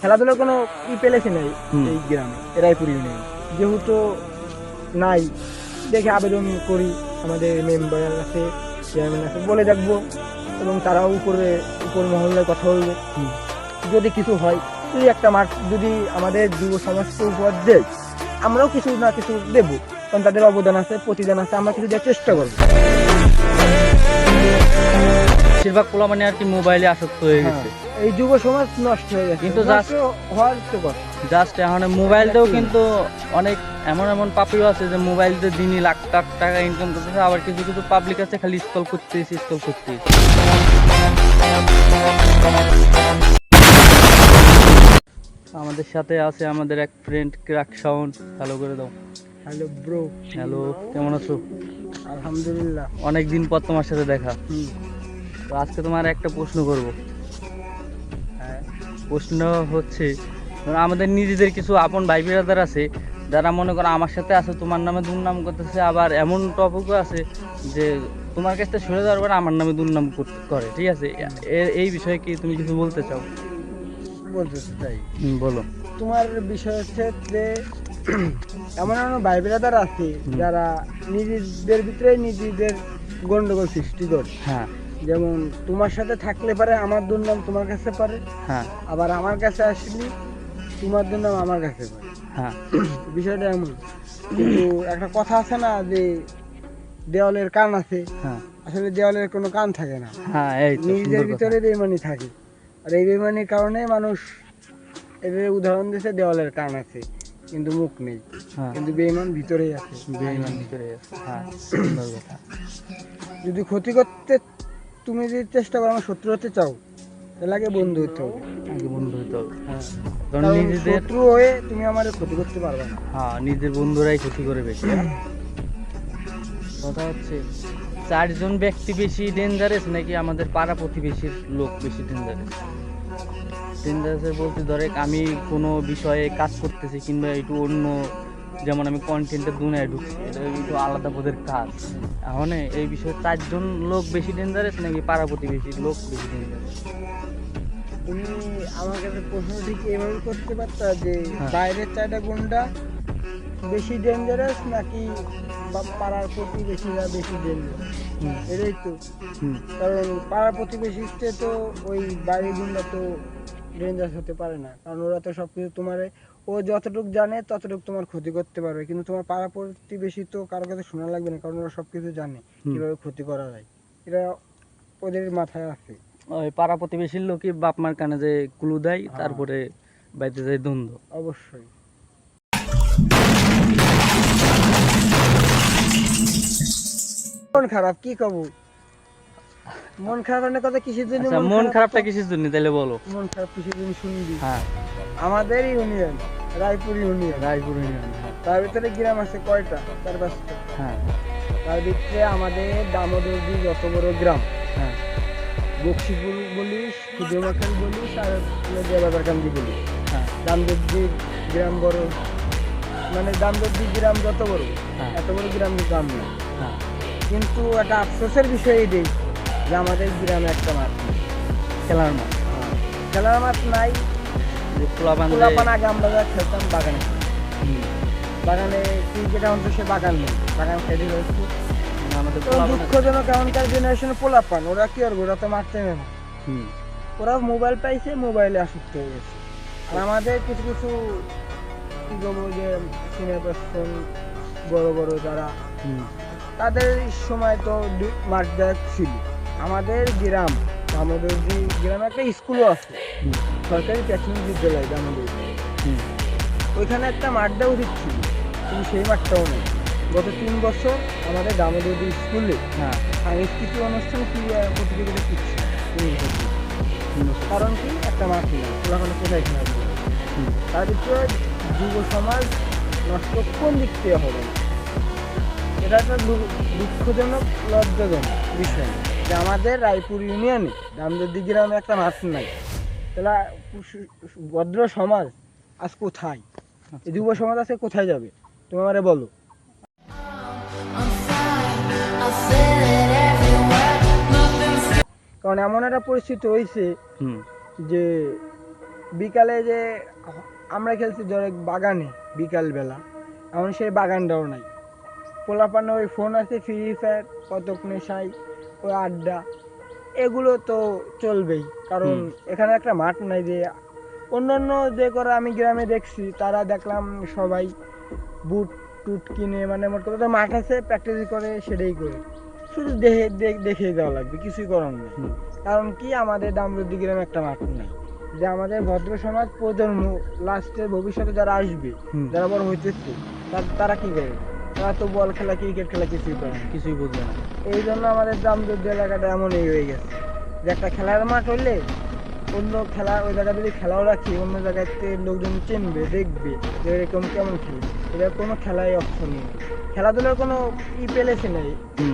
খেলাধুলার কোনো পেলেছে নাই এই গ্রামে রায়পুর ইউনিয়ন, যেহেতু নাই দেখে আবেদন করি আমাদের মেম্বার আছে, চেয়ারম্যান আছে, বলে দেখবো এবং তারাও উপর মহল্লায় কথা বলবে। যদি কিছু হয়, যদি একটা মাঠ যদি আমাদের যুব সমাজকে উপহার দেয়, আমরাও কিছু না কিছু দেবো, কারণ তাদের অবদান আছে, প্রতিদান আছে, আমরা কিছু দেওয়ার চেষ্টা করবো। বেশিরভাগ পোলা মানে আর কি মোবাইলে আসক্ত হয়ে গেছে, এই যুব সমাজ নষ্ট হয়ে গেছে, কিন্তু হওয়ার তো কথা। জাস্ট এখন মোবাইলটাও কিন্তু অনেক এমন এমন পাপিও আছে যে মোবাইল দিয়ে দিনই লাখ লাখ টাকা ইনকাম করতেছে, আবার কিছু কিছু পাবলিক আছে খালি স্ক্রল করতেছে। আমাদের সাথে আছে আমাদের এক ফ্রেন্ড ক্র্যাক সাউন্ড, হ্যালো করে দাও। Hello bro. হ্যালো, কেমন আছো? আলহামদুলিল্লাহ, অনেকদিন পর তোমার সাথে দেখা। তো আজকে তোমার একটা প্রশ্ন করব। প্রশ্ন হচ্ছে, আমাদের নিজেদের কিছু আপন ভাই বিরাদার আছে যারা মনে করো আমার সাথে আছে, তোমার নামে দুর্নাম করতেছে, আবার এমন টপিকও আছে যে তোমার কাছ থেকে সরে যাওয়ার পরে আমার নামে দুর্নাম করে, ঠিক আছে? এই বিষয়ে কি তুমি কিছু বলতে চাও? বলতে চাই। বলো। তোমার বিষয় হচ্ছে যে এমন এমন ভাই বিরাদার আছে যারা নিজেদের ভিতরে নিজেদের গন্ডগোল সৃষ্টি করে। হ্যাঁ, যেমন তোমার সাথে থাকলে পারে আমার দুর্নাম তোমার কাছে পারে, হ্যাঁ, আবার আমার কাছে আসলে তোমার দুর্নাম আমার কাছে পারে। হ্যাঁ, বিষয়টা এমন। কিন্তু একটা কথা আছে না যে দেওয়ালের কান আছে, হ্যাঁ, আসলে দেওয়ালের কোনো কান থাকে না। হ্যাঁ, এই তো নিজেদের সুন্দর কথা। ভিতরে বেইমানি থাকে, আর এই বেইমানির কারণে মানুষ এদের উদাহরণ দিয়েছে দেওয়ালের কান আছে কিন্তু মুখ নেই, হ্যাঁ, কিন্তু বেইমান ভিতরেই আছে। বেঈমান ভিতরে আছে। হ্যাঁ, সুন্দর কথা। যদি ক্ষতি করতে তুমি যদি চেষ্টা করো, আমার শত্রু হতে চাও, তাহলে আগে বন্ধু হতে হবে। আগে বন্ধু হতে হবে। হ্যাঁ, কারণ কারণ নিজেদের, শত্রু হয়ে তুমি আমার ক্ষতি করতে পারবে না। হ্যাঁ, নিজের বন্ধুরাই ক্ষতি করে বেশি। কথা হচ্ছে, চারজন ব্যক্তি বেশি ডেঞ্জারাস নাকি আমাদের পাড়া প্রতিবেশীর লোক বেশি ডেঞ্জারাস? ডেঞ্জারাসের বলতে ধরে আমি কোনো বিষয়ে কাজ করতেছি কিংবা একটু অন্য, যেমন আমি কন্টেন্টের দুনিয়ায় ঢুকছি, এটা একটু আলাদা বোধের কাজ। এখন এই বিষয়ে চারজন লোক বেশি ডেঞ্জারাস নাকি পাড়া প্রতিবেশীর লোক বেশি ডেঞ্জারাস? তুমি আমার কাছে প্রশ্ন ঠিক এভাবে করতে পারতা যে হ্যাঁ। বাইরের চারটা গুন্ডা বেশি ডেঞ্জারাস নাকি পাড়ার প্রতিবেশীরা বেশি ডেঞ্জারাস? এটাই তো। কারণ পাড়ার প্রতিবেশীতে তো ওই বাইরের গুন্ডা তো ডেঞ্জারাস হতে পারে না, কারণ ওরা তো সবকিছু তোমার, ও যতটুকু জানে ততটুকু তোমার ক্ষতি করতে পারবে, কিন্তু তোমার পাড়া প্রতিবেশী তো কারো কাছে শোনা লাগবে না, কারণ ওরা সবকিছু জানে কিভাবে ক্ষতি করা যায়, এটা ওদের মাথায় আছে। ওই পাড়া প্রতিবেশীর লোকই বাপ মার কানে যে ক্লু দেয়, তারপরে বাইতে যায় দ্বন্দ্ব। অবশ্যই। মন খারাপ কি কব, মন খারাপের কথা কিসের জন্য? আচ্ছা, মন খারাপটা কিসের জন্য তাহলে বলো? মন খারাপ কিসের জন্য শুনবি? হ্যাঁ, আমাদের union Raipur union, Raipur union. তার ভিতরে গ্রাম আছে কয়টা? 4-5টা। হ্যাঁ, তার ভিতরে আমাদের দামোদরদি যত বড় গ্রাম, হ্যাঁ, বক্সিপুর বলিস, খুদেমাখান বলিস, আর দেবাদারকান্দি বলিস, হ্যাঁ, দামদরদির গ্রাম বড়, মানে দামদরদি গ্রাম যত বড়, হ্যাঁ, এত বড় গ্রাম গ্রাম না। হ্যাঁ। কিন্তু একটা আফসোসের বিষয় এটাই যে আমাদের গ্রামে একটা মাঠ নেই, খেলার মাঠ। খেলার মাঠ নাই। যে পোলাপান আগে আমরা যা খেলতাম বাগানে, বাগানে ক্রিকেট, এখন তো সে বাগান নেই, বাগান খেলে হচ্ছে। আমাদের তো দুঃখজনক এখনকার জেনারেশনের পোলাপান, ওরা কি করবে? ওরা তো মারতে নেই না, ওরা মোবাইল পাইছে, মোবাইলে আসক্ত হয়ে গেছে। আর আমাদের কিছু কিছু কি বলবো যে সিনিয়র পার্সন বড় বড় যারা, তাদের সময় তো মাঠ দেওয়া ছিল। আমাদের গ্রাম, আমাদের যে গ্রামে একটা স্কুলও আছে, সরকারি প্রাথমিক বিদ্যালয় আমাদের, ওইখানে একটা মাঠ দেওয়া উচিত ছিল, কিন্তু সেই মাঠটাও নেই। গত 3 বছর আমাদের দামোদর স্কুলে সাংস্কৃতিক অনুষ্ঠান প্রতিযোগিতা করছে, কারণ কি একটা মাঠ নেই, ওখানে কোথায় খেলা? তার ভিতরে যুব সমাজ নষ্ট কোন দিক থেকে হবে না? এটা একটা দুঃখজনক, লজ্জাজনক বিষয় যে আমাদের রায়পুর ইউনিয়নে দামদরদি গ্রামে একটা মাঠ নাই। তাহলে ভদ্র সমাজ আজ কোথায়? এই যুব সমাজ আছে কোথায় যাবে? তুমি আমারে বলো। কারণ এমন একটা পরিস্থিতি হয়েছে যে বিকালে যে আমরা খেলছি ধরে বাগানে বিকালবেলা, এখন সেই বাগানটাও নাই। পোলাপানে ওই ফোন আছে, ফ্রি ফায়ার, কতক নেশাই, ওই আড্ডা, এগুলো তো চলবেই। কারণ এখানে একটা মাঠ নাই যে অন্য যে করে আমি গ্রামে দেখছি, তারা দেখলাম সবাই বুট টুট কিনে, মানে মোট কথা মাঠ আছে, প্র্যাকটিস করে, সেটাই করে। শুধু দেখে দেওয়া লাগবে, কিছুই করার নেই। কারণ কি, আমাদের দামরুদ্দি গ্রামে একটা মাঠ নাই, যে আমাদের ভদ্র সমাজ প্রজন্ম লাস্টের ভবিষ্যতে যারা আসবে, যারা বড় হইতেছে, তারা কি করে? তারা তো বল খেলা, ক্রিকেট খেলা কিছুই করে না, কিছুই বুঝবে না। এই জন্য আমাদের দামরুদ্দি এলাকাটা এমনই হয়ে গেছে যে একটা খেলার মাঠ হইলে অন্য খেলা, ওই জায়গায় যদি খেলাও রাখি, অন্য জায়গাতে লোকজন চিনবে, দেখবে যে এরকম কেমন খেলে। এটা কোনো খেলাই অপশন নেই, খেলাধুলার কোনো পেলেছে নেই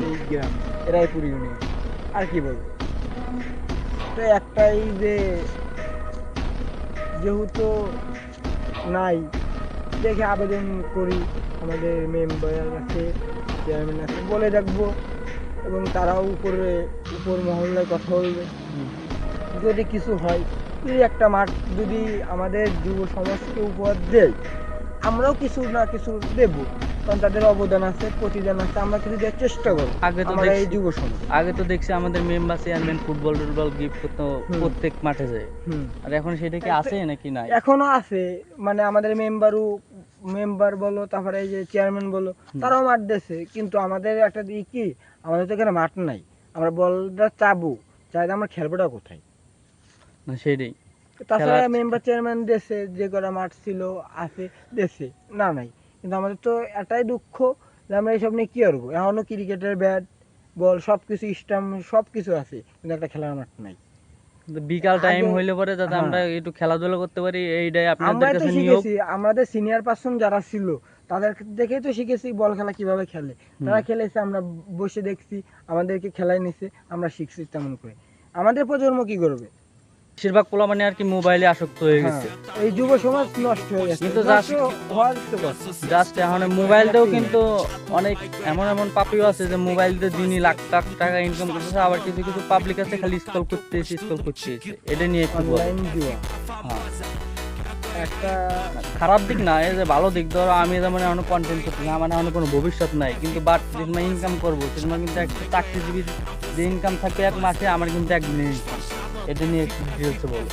এই গ্রাম, রায়পুর ইউনিয়ন। আর কি বলবো, তো একটাই যে যেহেতু নাই, দেখে আবেদন করি আমাদের মেম্বার আছে, চেয়ারম্যান আছে, বলে রাখবো, এবং তারাও উপর মহল্লায় কথা বলবে। যদি কিছু হয়, যদি একটা মাঠ যদি আমাদের যুব সমাজকে উপহার দেয়, আমরাও কিছু না কিছু দেব, কারণ তাদের অবদান আছে, প্রতিদান আছে, আমরা কিছু দেওয়ার চেষ্টা করবো। এই যুব সমাজ আগে তো দেখছি আমাদের মেম্বার চেয়ারম্যান ফুটবল টুটবল গিফট করতো প্রত্যেক মাঠে যায়, আর এখন সেটা কি আছে নাকি নাই? এখনো আছে, মানে আমাদের মেম্বার বলো, তারপরে এই যে চেয়ারম্যান বলো, তারাও মাঠ দিয়েছে। কিন্তু আমাদের একটা দিক কি, আমাদের তো এখানে মাঠ নাই, আমরা বলটা চাইলে আমরা খেলবোটা কোথায়? না সেটাই। তাছাড়া মেম্বার চেয়ারম্যান দেশে যে কটা মাঠ ছিল আছে দেশে, না নাই। কিন্তু আমাদের তো এটাই দুঃখ যে আমরা এইসব নিয়ে কি করবো। এখনো ক্রিকেটের ব্যাট বল সবকিছু, স্টাম্প সবকিছু আছে, কিন্তু একটা খেলার মাঠ নাই। বিকাল টাইম হইলে পরে যাতে আমরা একটু খেলাধুলা করতে পারি, এইটাই আপনাদের আমরা তো কাছে নিয়োগ। শিখেছি, আমাদের সিনিয়র পার্সন যারা ছিল তাদের দেখেই তো শিখেছি বল খেলা কিভাবে খেলে। তারা খেলেছে, আমরা বসে দেখছি, আমাদেরকে খেলায় নিছে, আমরা শিখছি তেমন করে। আমাদের প্রজন্ম কি করবে? বেশিরভাগ পোলা মানে আর কি মোবাইলে আসক্ত হয়ে গেছে। এই যুব সমাজ নষ্ট হয়ে গেছে, কিন্তু জাস্ট এখন মোবাইলটাও কিন্তু অনেক এমন পাপিও আছে যে মোবাইল দিয়ে দিনই লাখ লাখ টাকা ইনকাম করতেছে, আবার কিছু কিছু পাবলিক আছে খালি স্ক্রল করতেছে। এটা নিয়ে একটু অনলাইন জুয়া একটা খারাপ দিক না, এই যে ভালো দিক। ধরো আমি যেমন এখন কন্টেন্ট করতেছি, আমার এখন কোনো ভবিষ্যৎ নাই, কিন্তু বাট যেসময় ইনকাম করবো সেসময় কিন্তু একটা চাকরিজীবীর যে ইনকাম থাকবে এক মাসে, আমার কিন্তু একদিনের ইনকাম। এটা নিয়ে একটু ডিটেলসে বলো।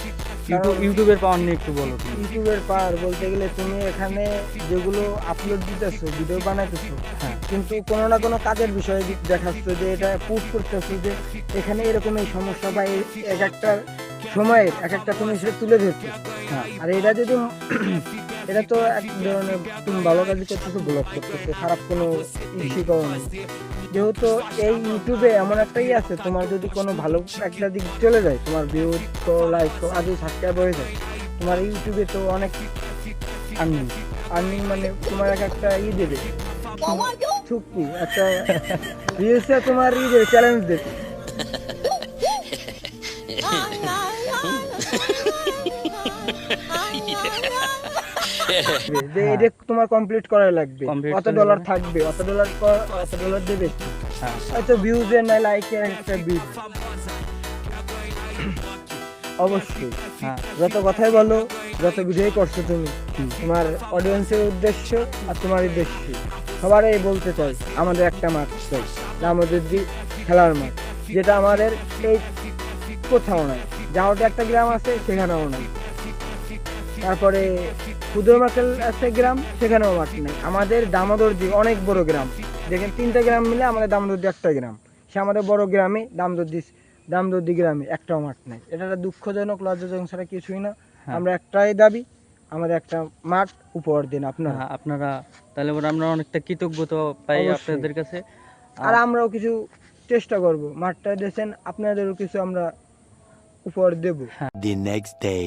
ইউটিউবের পাওয়ার নিয়ে একটু বলো। ইউটিউবের পাওয়ার বলতে গেলে, তুমি এখানে যেগুলো আপলোড দিতেছো, ভিডিও বানাইতেছো, কিন্তু কোনো না কোনো কাজের বিষয়ে দেখাচ্ছ, যে এটা পুট করতেছো যে এখানে এরকম এই সমস্যা, বা এক একটা সময়ের এক একটা তুমি সেটা তুলে ধরছো। আর এটা যদি এটা তো এক ধরনের তুমি ভালো কাজ করতেছো, ব্লগ করতেছো, খারাপ কোনো ইস্যু করো না। যেহেতু এই ইউটিউবে এমন একটাই আছে, তোমার যদি কোনো ভালো একটা দিক চলে যায়, তোমার ভিউ তো লাইক তো আগে সাবস্ক্রাইব হয়ে যায়, তোমার ইউটিউবে তো অনেক আর্নিং মানে তোমার একটা দেবে, চুক্তি একটা রিলসে তোমার দেবে, চ্যালেঞ্জ দেবে। যে এটা তোমার কমপ্লিট করা লাগবে, কত ডলার থাকবে, অত ডলার দেবে, হয়তো ভিউজের না লাইকের একটা ভিউ। অবশ্যই যত কথাই বলো, যত ভিডিও করছো তুমি, তোমার অডিয়েন্সের উদ্দেশ্য আর তোমার উদ্দেশ্য সবারই বলতে চাই, আমাদের একটা মাঠ চাই, আমাদের খেলার মাঠ, যেটা আমাদের এই কোথাও নাই। যাওয়াতে একটা গ্রাম আছে, সেখানেও নাই। তারপরে ক্ষুদ্রমাকেল আছে গ্রাম, সেখানেও মাঠ নেই। আমাদের দামোদরদি অনেক বড় গ্রাম, দেখেন 3টা গ্রাম মিলে আমাদের দামোদরদি একটা গ্রাম, সে আমাদের বড় গ্রামে দামোদরদি গ্রামে একটাও মাঠ নেই। এটা একটা দুঃখজনক, লজ্জাজনক ছাড়া কিছুই না। আমরা একটাই দাবি, আমাদের একটা মাঠ উপহার দিন আপনারা। তাহলে আমরা অনেকটা কৃতজ্ঞতা পাই আপনাদের কাছে, আর আমরাও কিছু চেষ্টা করব, মাঠটা দিয়েছেন, আপনাদেরও কিছু আমরা উপহার দেব। The next day.